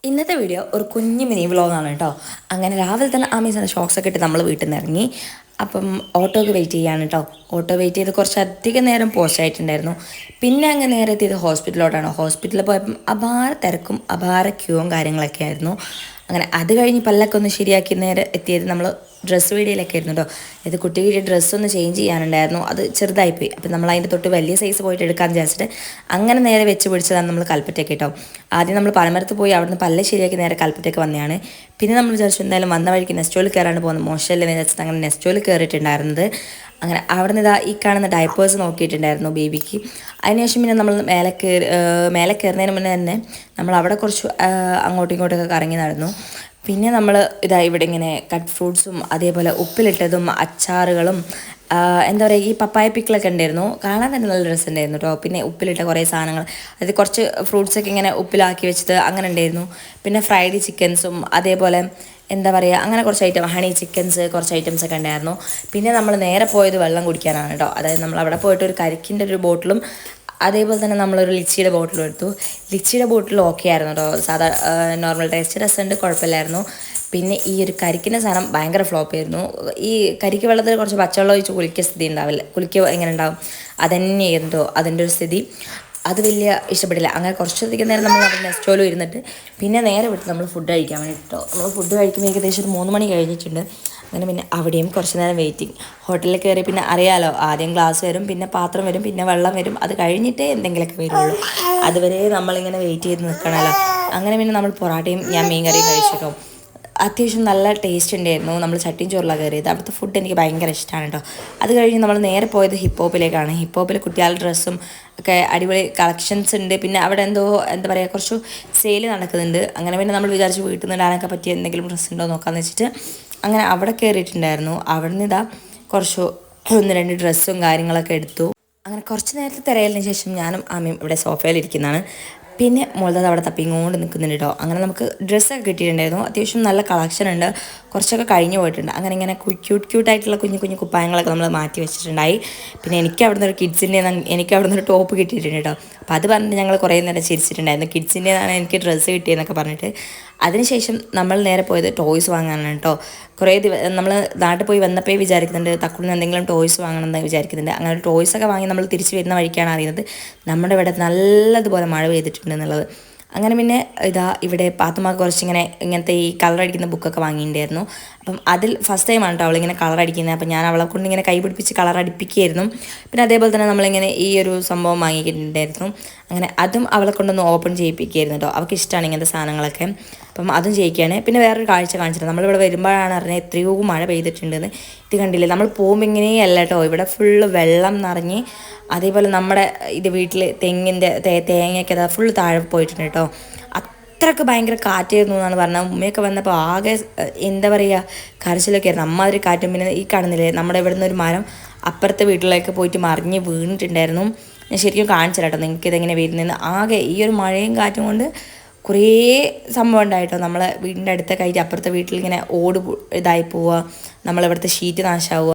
ഇന്നത്തെ വീഡിയോ ഒരു കുഞ്ഞു മിനി വ്ളോഗാണ് കേട്ടോ. അങ്ങനെ രാവിലെ തന്നെ ആമീസിൻ്റെ ഷോക്സൊക്കെ ഇട്ട് നമ്മൾ വീട്ടിൽ നിന്ന് ഇറങ്ങി. അപ്പം ഓട്ടോക്ക് വെയിറ്റ് ചെയ്യാണ് കേട്ടോ. ഓട്ടോ വെയിറ്റ് ചെയ്ത് കുറച്ചധികം നേരം പോസ്റ്റ് ആയിട്ടുണ്ടായിരുന്നു. പിന്നെ അങ്ങ് നേരെ എത്തിയത് ഹോസ്പിറ്റലിലോട്ടാണ്. ഹോസ്പിറ്റലിൽ പോയപ്പം അപാര തിരക്കും അപാര ക്യൂവും കാര്യങ്ങളൊക്കെ ആയിരുന്നു. അങ്ങനെ അത് കഴിഞ്ഞ് പല്ലൊക്കെ ഒന്ന് ശരിയാക്കി നേരെ എത്തിയത് നമ്മൾ ഡ്രസ്സ് വീഡിയോയിലൊക്കെ ആയിരുന്നു കേട്ടോ. ഇത് കുട്ടിക്ക് ഡ്രസ്സൊന്ന് ചേഞ്ച് ചെയ്യാനുണ്ടായിരുന്നു, അത് ചെറുതായിപ്പോയി. അപ്പം നമ്മൾ അതിൻ്റെ തൊട്ട് വലിയ സൈസ് പോയിട്ട് എടുക്കാമെന്ന് വിചാരിച്ചിട്ട് അങ്ങനെ നേരെ വെച്ച് പിടിച്ചതാണ് നമ്മൾ കൽപ്പറ്റയ്ക്ക് കേട്ടോ. ആദ്യം നമ്മൾ പനമരത്ത് പോയി അവിടുന്ന് പല്ല് ശരിയാക്കി നേരെ കൽപ്പറ്റയ്ക്ക് വന്നതാണ്. പിന്നെ നമ്മൾ വിചാരിച്ചു എന്തായാലും വന്ന വഴിക്ക് നെസ്റ്റോയിൽ കയറാണ്ട് പോകുന്നത് മോശമല്ലേ എന്ന് വിചാരിച്ചിട്ട് അങ്ങനെ നെസ്റ്റോയിൽ കയറിയിട്ടുണ്ടായിരുന്നത്. അങ്ങനെ അവിടെ നിന്ന് ഈ കാണുന്ന ഡയപ്പേഴ്സ് നോക്കിയിട്ടുണ്ടായിരുന്നു ബേബിക്ക്. അതിനുശേഷം പിന്നെ നമ്മൾ മേലെ കയറുന്നതിന് മുന്നേ തന്നെ നമ്മൾ അവിടെ കുറച്ച് അങ്ങോട്ടും ഇങ്ങോട്ടൊക്കെ കറങ്ങി നടന്നു. പിന്നെ നമ്മൾ ഇവിടെ ഇങ്ങനെ കട്ട് ഫ്രൂട്ട്സും അതേപോലെ ഉപ്പിലിട്ടതും അച്ചാറുകളും എന്താ പറയുക, ഈ പപ്പായ പിക്കിളൊക്കെ ഉണ്ടായിരുന്നു. കാണാൻ തന്നെ നല്ല രസമുണ്ടായിരുന്നു കേട്ടോ. പിന്നെ ഉപ്പിലിട്ട കുറേ സാധനങ്ങൾ, അതായത് കുറച്ച് ഫ്രൂട്ട്സൊക്കെ ഇങ്ങനെ ഉപ്പിലാക്കി വെച്ചത് അങ്ങനെ ഉണ്ടായിരുന്നു. പിന്നെ ഫ്രൈഡ് ചിക്കൻസും അതേപോലെ എന്താ പറയുക, അങ്ങനെ കുറച്ച് ഐറ്റം ഹണി ചിക്കൻസ് കുറച്ച് ഐറ്റംസ് ഒക്കെ ഉണ്ടായിരുന്നു. പിന്നെ നമ്മൾ നേരെ പോയത് വെള്ളം കുടിക്കാനാണ് കേട്ടോ. അതായത് നമ്മൾ അവിടെ പോയിട്ട് ഒരു കരിക്കിൻ്റെ ഒരു ബോട്ടിലും അതേപോലെ തന്നെ നമ്മളൊരു ലിച്ചിയുടെ ബോട്ടിലും എടുത്തു. ലിച്ചിയുടെ ബോട്ടിൽ ഓക്കെ ആയിരുന്നു കേട്ടോ, സാധാ നോർമൽ ടേസ്റ്റ് രസമുണ്ട്, കുഴപ്പമില്ലായിരുന്നു. പിന്നെ ഈ ഒരു കരിക്കിൻ്റെ സാധനം ഭയങ്കര ഫ്ലോപ്പ് ആയിരുന്നു. ഈ കരിക്ക് വെള്ളത്തിൽ കുറച്ച് പച്ചവെള്ളം ഒഴിച്ച് കുളിക്കുക സ്ഥിതി ഉണ്ടാവില്ല, കുളിക്കുക എങ്ങനെ ഉണ്ടാവും അതന്നെയായിരുന്നു അതിൻ്റെ ഒരു സ്ഥിതി. അത് വലിയ ഇഷ്ടപ്പെട്ടില്ല. അങ്ങനെ കുറച്ചധികം നേരം നമ്മൾ അവിടെ നെസ്റ്റോലും ഇരുന്നിട്ട് പിന്നെ നേരെ വിട്ട് നമ്മൾ ഫുഡ് കഴിക്കാൻ വേണ്ടി കേട്ടോ. നമ്മൾ ഫുഡ് കഴിക്കുമ്പോൾ ഏകദേശം ഒരു 3 മണി കഴിഞ്ഞിട്ടുണ്ട്. അങ്ങനെ പിന്നെ അവിടെയും കുറച്ച് നേരം വെയിറ്റിംഗ്. ഹോട്ടലിൽ കയറി പിന്നെ അറിയാലോ, ആദ്യം ഗ്ലാസ് വരും, പിന്നെ പാത്രം വരും, പിന്നെ വെള്ളം വരും, അത് കഴിഞ്ഞിട്ടേ എന്തെങ്കിലുമൊക്കെ വരുള്ളൂ. അതുവരെ നമ്മളിങ്ങനെ വെയിറ്റ് ചെയ്ത് നിൽക്കണമല്ലോ. അങ്ങനെ പിന്നെ നമ്മൾ പൊറാട്ടയും ഞാൻ മീൻ കറിയും കഴിച്ചിട്ടോ. അത്യാവശ്യം നല്ല ടേസ്റ്റ് ഉണ്ടായിരുന്നു. നമ്മൾ ചട്ടിയും ചോറിലാണ് കയറിയത്. അവിടുത്തെ ഫുഡ് എനിക്ക് ഭയങ്കര ഇഷ്ടമാണ് കേട്ടോ. അത് കഴിഞ്ഞ് നമ്മൾ നേരെ പോയത് ഹിപ്പോപ്പിലേക്കാണ്. ഹിപ്പോപ്പിൽ കുട്ടികളുടെ ഡ്രസ്സും ഒക്കെ അടിപൊളി കളക്ഷൻസ് ഉണ്ട്. പിന്നെ അവിടെ എന്താ പറയുക, കുറച്ച് സെയിൽ നടക്കുന്നുണ്ട്. അങ്ങനെ പിന്നെ നമ്മൾ വിചാരിച്ച് വീട്ടിൽ നിന്ന് ഇടാനൊക്കെ പറ്റിയ എന്തെങ്കിലും ഡ്രസ്സ് ഉണ്ടോ നോക്കാമെന്ന് വെച്ചിട്ട് അങ്ങനെ അവിടെ കയറിയിട്ടുണ്ടായിരുന്നു. അവിടെ നിന്ന് കുറച്ച് 1-2 ഡ്രസ്സും കാര്യങ്ങളൊക്കെ എടുത്തു. അങ്ങനെ കുറച്ച് നേരത്തെ തിരയലിന് ശേഷം ഞാനും ആമയും ഇവിടെ സോഫയിലിരിക്കുന്നതാണ്. പിന്നെ മുകളിൽ അവിടെ തപ്പിങ്ങോണ്ട് നിൽക്കുന്നുണ്ട് കേട്ടോ. അങ്ങനെ നമുക്ക് ഡ്രസ്സൊക്കെ കിട്ടിയിട്ടുണ്ടായിരുന്നു. അത്യാവശ്യം നല്ല കളക്ഷൻ ഉണ്ട്. കുറച്ചൊക്കെ കഴിഞ്ഞ് പോയിട്ടുണ്ട്. അങ്ങനെ ഇങ്ങനെ ക്യൂട്ടായിട്ടുള്ള കുഞ്ഞു കുഞ്ഞു കുപ്പായങ്ങളൊക്കെ നമ്മൾ മാറ്റി വെച്ചിട്ടുണ്ടായി. പിന്നെ എനിക്ക് അവിടുന്ന് ഒരു കിഡ്സിൻ്റെ ഒരു ടോപ്പ് കിട്ടിയിട്ടുണ്ട് കേട്ടോ. അപ്പോൾ അത് പറഞ്ഞിട്ട് ഞങ്ങൾ കുറേ നേരം ചിരിച്ചിട്ടുണ്ടായിരുന്നു. കിഡ്സിൻ്റെതാണ് എനിക്ക് ഡ്രസ്സ് കിട്ടിയെന്നൊക്കെ പറഞ്ഞിട്ട്. അതിനുശേഷം നമ്മൾ നേരെ പോയത് ടോയ്സ് വാങ്ങാനാണ് കേട്ടോ. നമ്മൾ നാട്ടിൽ പോയി വന്നപ്പോൾ വിചാരിക്കുന്നുണ്ട് തക്കുളിന് എന്തെങ്കിലും ടോയ്സ് വാങ്ങണമെന്ന് വിചാരിക്കുന്നുണ്ട്. അങ്ങനെ ടോയ്സൊക്കെ വാങ്ങി നമ്മൾ തിരിച്ച് വരുന്ന വഴിക്കാണ് അറിയുന്നത് നമ്മുടെ ഇവിടെ നല്ലതുപോലെ മഴ പെയ്തിട്ടുണ്ടെന്നുള്ളത്. അങ്ങനെ പിന്നെ ഇവിടെ പാത്തുമ്മക്ക് ഇങ്ങനത്തെ ഈ കളർ അടിക്കുന്ന ബുക്കൊക്കെ വാങ്ങിയിട്ടുണ്ടായിരുന്നു. അപ്പം അതിൽ ഫസ്റ്റ് ടൈമാണ് കേട്ടോ അവളിങ്ങനെ കളർ അടിക്കുന്നത്. അപ്പം ഞാൻ അവളെ കൊണ്ട് ഇങ്ങനെ കൈ പിടിപ്പിച്ച് കളർ അടിപ്പിക്കുകയായിരുന്നു. പിന്നെ അതേപോലെ തന്നെ നമ്മളിങ്ങനെ ഈ ഒരു സംഭവം വാങ്ങിയിട്ടുണ്ടായിരുന്നു. അങ്ങനെ അതും അവളെ കൊണ്ടൊന്ന് ഓപ്പൺ ചെയ്യിപ്പിക്കുകയായിരുന്നു കേട്ടോ. അവൾക്ക് ഇഷ്ടമാണ് ഇങ്ങനത്തെ സാധനങ്ങളൊക്കെ. അപ്പം അതും ചെയ്യിക്കുകയാണ്. പിന്നെ വേറൊരു കാഴ്ച കാണിച്ചിട്ട് നമ്മളിവിടെ വരുമ്പോഴാണ് അറിഞ്ഞത് എത്രയോ മഴ പെയ്തിട്ടുണ്ടെന്ന്. ഇത് കണ്ടില്ലേ, നമ്മൾ പോകുമ്പോൾ ഇങ്ങനെയല്ല കേട്ടോ, ഇവിടെ ഫുള്ള് വെള്ളം നിറഞ്ഞ് അതേപോലെ നമ്മുടെ വീട്ടിൽ തേങ്ങയൊക്കെ ഫുള്ള് താഴെ പോയിട്ടുണ്ട് കേട്ടോ. അത്രയ്ക്ക് ഭയങ്കര കാറ്റായിരുന്നു എന്നാണ് പറഞ്ഞത്. ഉമ്മയൊക്കെ വന്നപ്പോൾ ആകെ എന്താ പറയുക, കരച്ചിലൊക്കെ ആയിരുന്നു. അമ്മാതിരി കാറ്റും. പിന്നെ ഈ കാണുന്നില്ലേ, നമ്മുടെ ഇവിടെ നിന്ന് ഒരു മരം അപ്പുറത്തെ വീട്ടിലേക്ക് പോയിട്ട് മറിഞ്ഞ് വീണിട്ടുണ്ടായിരുന്നു. ഞാൻ ശരിക്കും കാണിച്ചില്ല കേട്ടോ നിങ്ങൾക്ക് ഇതെങ്ങനെ വരുന്നതെന്ന്. ആകെ ഈ ഒരു മഴയും കാറ്റും കൊണ്ട് കുറേ സംഭവം ഉണ്ടായിട്ടോ. നമ്മളെ വീടിൻ്റെ അടുത്തൊക്കെ ആയിട്ട് അപ്പുറത്തെ വീട്ടിൽ ഇങ്ങനെ ഓട് ഇതായി പോവുക, നമ്മളിവിടുത്തെ ഷീറ്റ് നാശമാവുക.